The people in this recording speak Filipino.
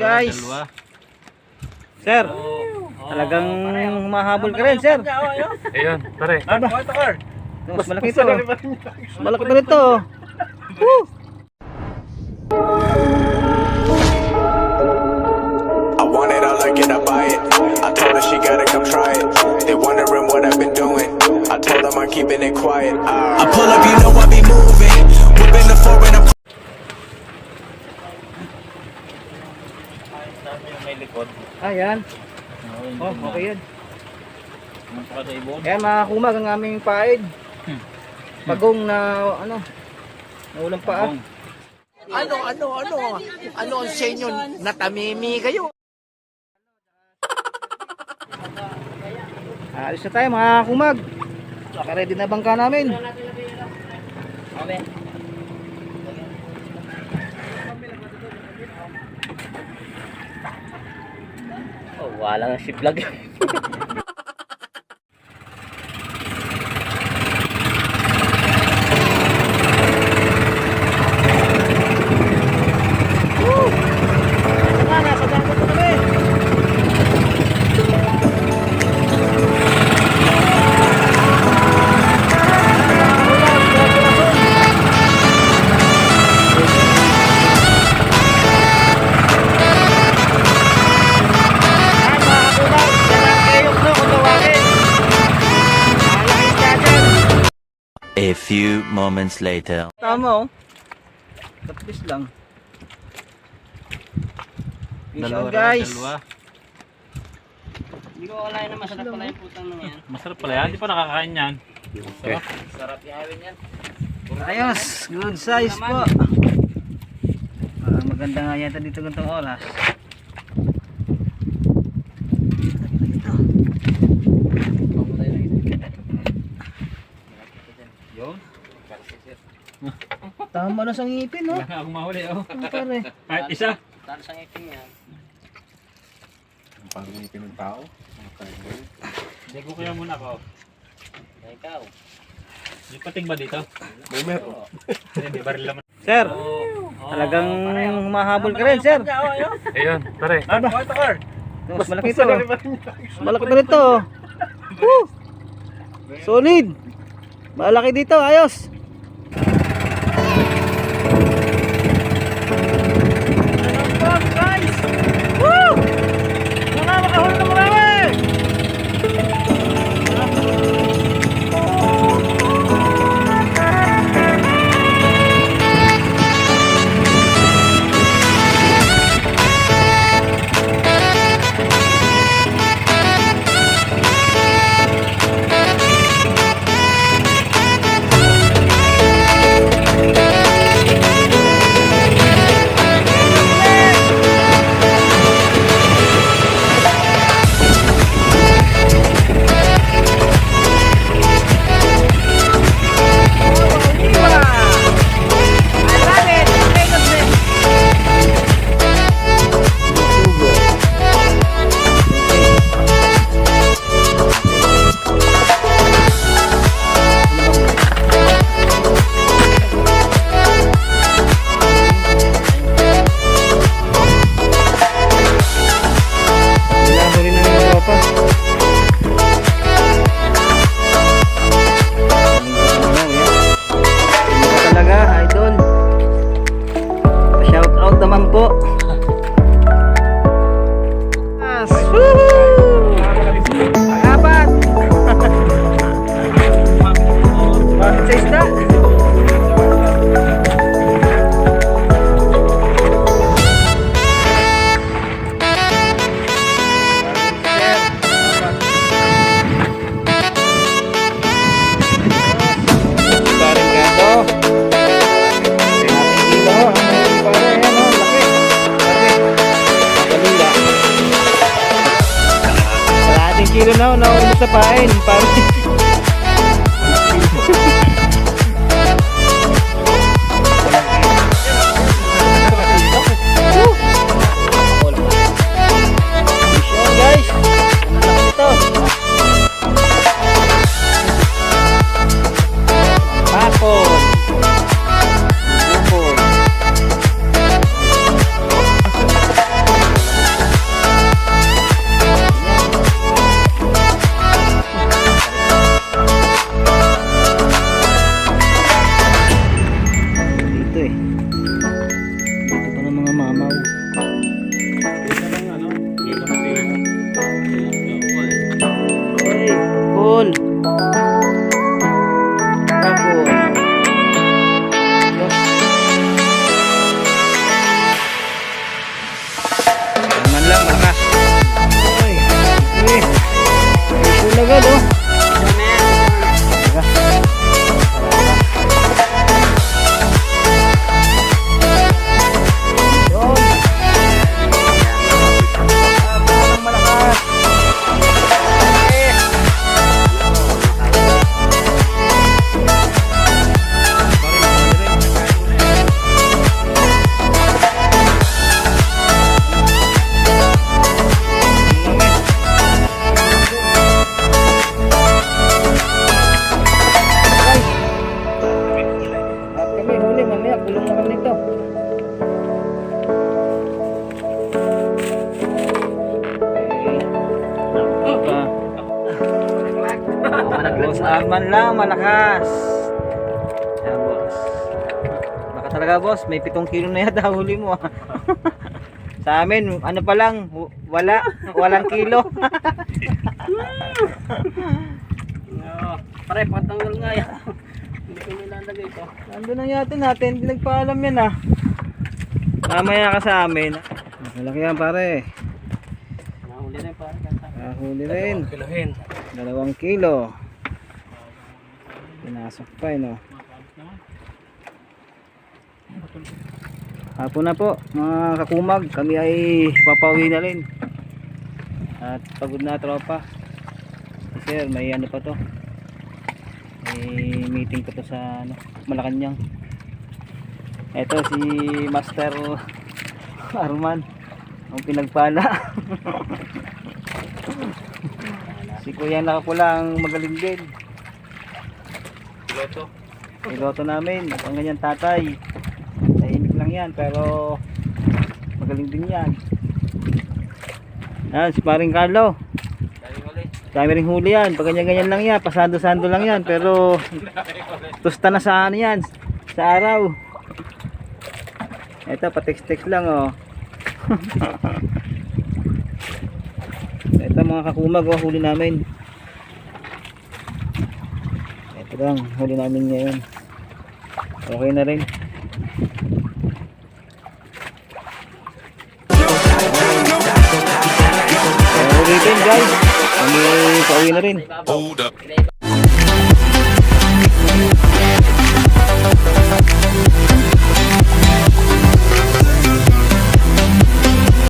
guys. Sir, talagang mahabol ka rin, sir. Ayun, pare. Mas malaki ito. Mas malaki na ito. Woo! I want it, all I get, I buy it. I told her she gotta come try it. They wondering what I've been doing. I told them I'm keeping it quiet. I pull up, you know I be moving. Whipping the foreign. Ayan. Oh, okay yan. Ayan mga kumag ang aming paid. Pagong na ano, naulang paa. Ano ang senyo? Natamimi kayo. Alis na tayo mga kumag. Naka-ready na bangka namin. Oh, wala nga si vlog. A few moments later. Tama oh. Tapos lang. Peace out guys. Hindi ko akalain na masarap pala yung putang nung yan. Masarap pala yan, hindi pa nakakain yan. Sarap. Sarap ihawin yan. Ayos, good size po. Maganda nga yata dito gantong oras. Yun. Tama na sa ngipin no? Wala nga akong mahuli oh. Pare. Kahit isa. Talo sa ngipin yan. Ang pangipin ng tao. Hindi ko kaya muna ako. Ikaw. May pating ba dito? May meron. Hindi, baril naman. Sir, talagang mahabol ka rin, sir. Ayun, pare. Mas malaki ito. Mas malaki na ito. Woo! Solid. Malaki dito, ayos. Guys! Woo! Mga makahuli na marami! kilo na, naubos sa pain. Arman lang, malakas. Yan, boss. Baka talaga, boss. May 7 kilo na yata huli mo. Sa amin, ano pa lang, walang kilo. Pare, patanggal nga yan. Hindi ko nilalagay ito. Nandun na yata natin, hindi nagpaalam yan ah. Mamaya ka sa amin. Malaki yan pare. Nahuli na yung pare. Nahuli rin. 2 kilo. Pinasok pa no. Hapon na po mga kakumag. Kami ay papauwi na rin. At pagod na tropa. Sir, may ano pa to. May meeting ko to sa Malacanang. Ito si Master Arman ang pinagpala. Si Kuya nakapula ang magaling din. Piloto namin. Ang ganyan tatay. Tahimik lang yan pero magaling din yan. Yan si paring Carlo. Dami ring huli yan. Pag ganyan-ganyan lang yan. Pasando-sando lang yan. Pero tusta na sa ano yan. Sa araw. Ito pa-text-text lang oh. Ito mga kakumag oh, huli namin. Ito lang, huli namin ngayon. Okay na rin. Ulitin guys. Kami pauwi na rin. Hold up.